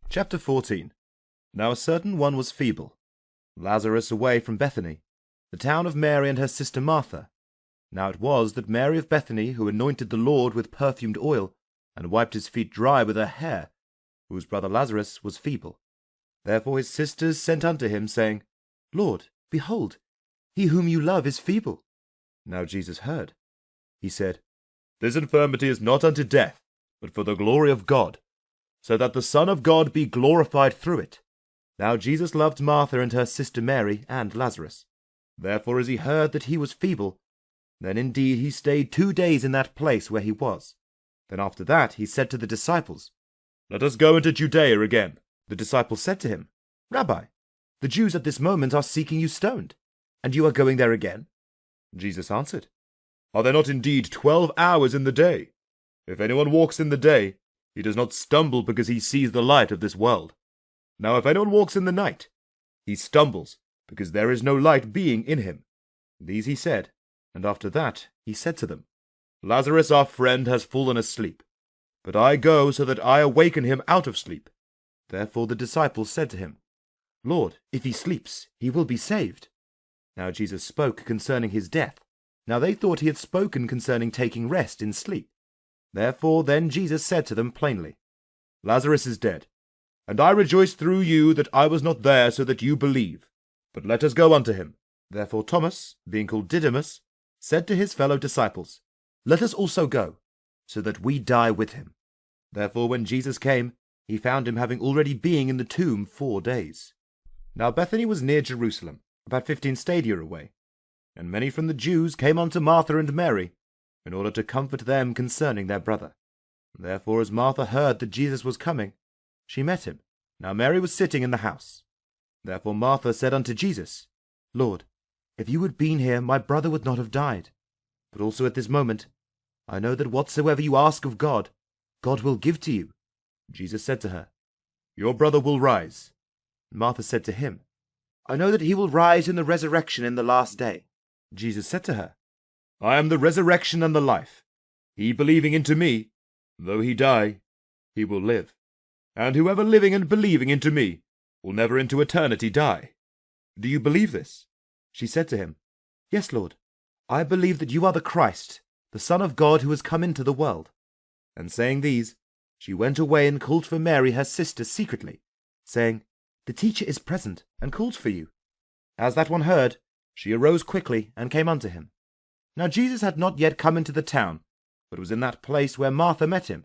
Chapter 14. Now a certain one was feeble, Lazarus away from Bethany, the town of Mary and her sister Martha. Now it was that Mary of Bethany, who anointed the Lord with perfumed oil, and wiped his feet dry with her hair, whose brother Lazarus was feeble. Therefore his sisters sent unto him, saying, Lord, behold, he whom you love is feeble. Now Jesus heard. He said, This infirmity is not unto death, but for the glory of God, so that the Son of God be glorified through it. Now Jesus loved Martha and her sister Mary and Lazarus. Therefore as he heard that he was feeble, then indeed he stayed 2 days in that place where he was. Then after that he said to the disciples, Let us go into Judea again. The disciples said to him, Rabbi, the Jews at this moment are seeking you stoned, and you are going there again? Jesus answered, Are there not indeed 12 hours in the day? If anyone walks in the day, he does not stumble because he sees the light of this world. Now if anyone walks in the night, he stumbles because there is no light being in him. These he said, and after that he said to them, Lazarus our friend has fallen asleep, but I go so that I awaken him out of sleep. Therefore the disciples said to him, Lord, if he sleeps, he will be saved. Now Jesus spoke concerning his death. Now they thought he had spoken concerning taking rest in sleep. Therefore then Jesus said to them plainly, Lazarus is dead, and I rejoice through you that I was not there so that you believe. But let us go unto him. Therefore Thomas, being called Didymus, said to his fellow disciples, Let us also go, so that we die with him. Therefore when Jesus came, he found him having already been in the tomb 4 days. Now Bethany was near Jerusalem, about 15 stadia away, and many from the Jews came unto Martha and Mary, in order to comfort them concerning their brother. Therefore as Martha heard that Jesus was coming, she met him. Now Mary was sitting in the house. Therefore Martha said unto Jesus, Lord, if you had been here, my brother would not have died. But also at this moment, I know that whatsoever you ask of God, God will give to you. Jesus said to her, Your brother will rise. Martha said to him, I know that he will rise in the resurrection in the last day. Jesus said to her, I am the resurrection and the life. He believing into me, though he die, he will live. And whoever living and believing into me will never into eternity die. Do you believe this? She said to him, Yes, Lord, I believe that you are the Christ, the Son of God who has come into the world. And saying these, she went away and called for Mary her sister secretly, saying, The teacher is present, and calls for you. As that one heard, she arose quickly and came unto him. Now Jesus had not yet come into the town, but was in that place where Martha met him.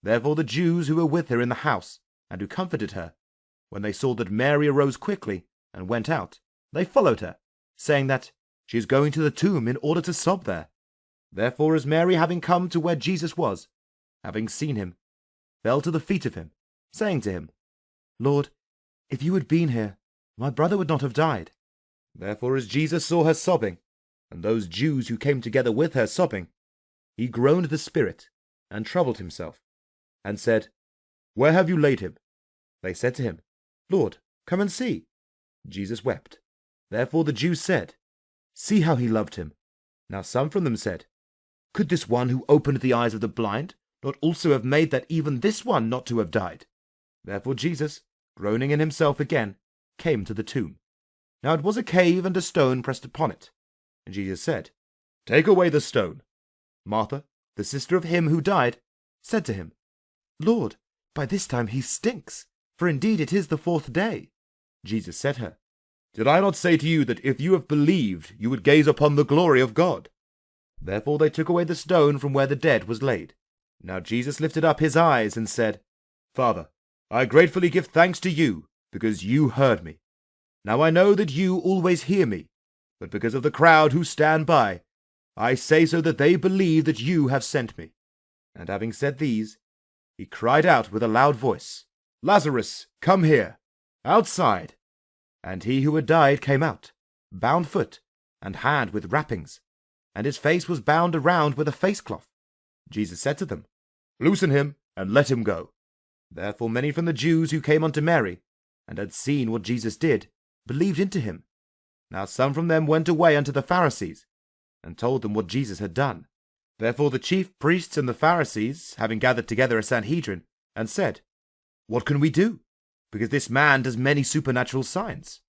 Therefore the Jews who were with her in the house, and who comforted her, when they saw that Mary arose quickly and went out, they followed her, saying that she is going to the tomb in order to sob there. Therefore as Mary, having come to where Jesus was, having seen him, fell to the feet of him, saying to him, Lord, if you had been here, my brother would not have died. Therefore as Jesus saw her sobbing, and those Jews who came together with her sobbing, he groaned in the spirit, and troubled himself, and said, Where have you laid him? They said to him, Lord, come and see. Jesus wept. Therefore the Jews said, See how he loved him. Now some from them said, Could this one who opened the eyes of the blind not also have made that even this one not to have died? Therefore Jesus, groaning in himself again, came to the tomb. Now it was a cave, and a stone pressed upon it. And Jesus said, Take away the stone. Martha, the sister of him who died, said to him, Lord, by this time he stinks, for indeed it is the 4th day. Jesus said to her, Did I not say to you that if you have believed, you would gaze upon the glory of God? Therefore they took away the stone from where the dead was laid. Now Jesus lifted up his eyes and said, Father, I gratefully give thanks to you, because you heard me. Now I know that you always hear me, but because of the crowd who stand by, I say so that they believe that you have sent me. And having said these, he cried out with a loud voice, Lazarus, come here, outside. And he who had died came out, bound foot and hand with wrappings, and his face was bound around with a facecloth. Jesus said to them, Loosen him, and let him go. Therefore many from the Jews who came unto Mary, and had seen what Jesus did, believed into him. Now some from them went away unto the Pharisees, and told them what Jesus had done. Therefore the chief priests and the Pharisees, having gathered together a Sanhedrin, and said, What can we do? because this man does many supernatural signs.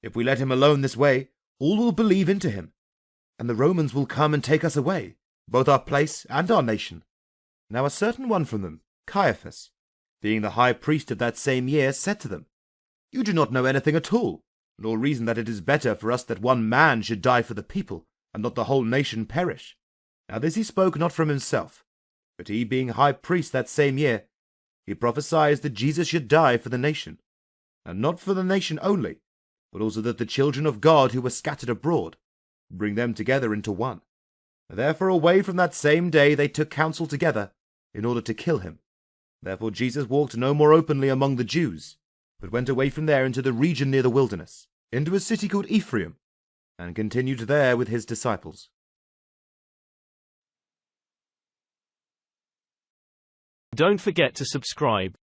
If we let him alone this way, all will believe into him, and the Romans will come and take us away, both our place and our nation." Now a certain one from them, Caiaphas, being the high priest of that same year, said to them, "You do not know anything at all, nor reason that it is better for us that one man should die for the people, and not the whole nation perish." Now this he spoke not from himself, but he being high priest that same year, he prophesied that Jesus should die for the nation, and not for the nation only, but also that the children of God who were scattered abroad, bring them together into one. Therefore away from that same day they took counsel together, in order to kill him. Therefore Jesus walked no more openly among the Jews, but went away from there into the region near the wilderness, into a city called Ephraim, and continued there with his disciples. Don't forget to subscribe.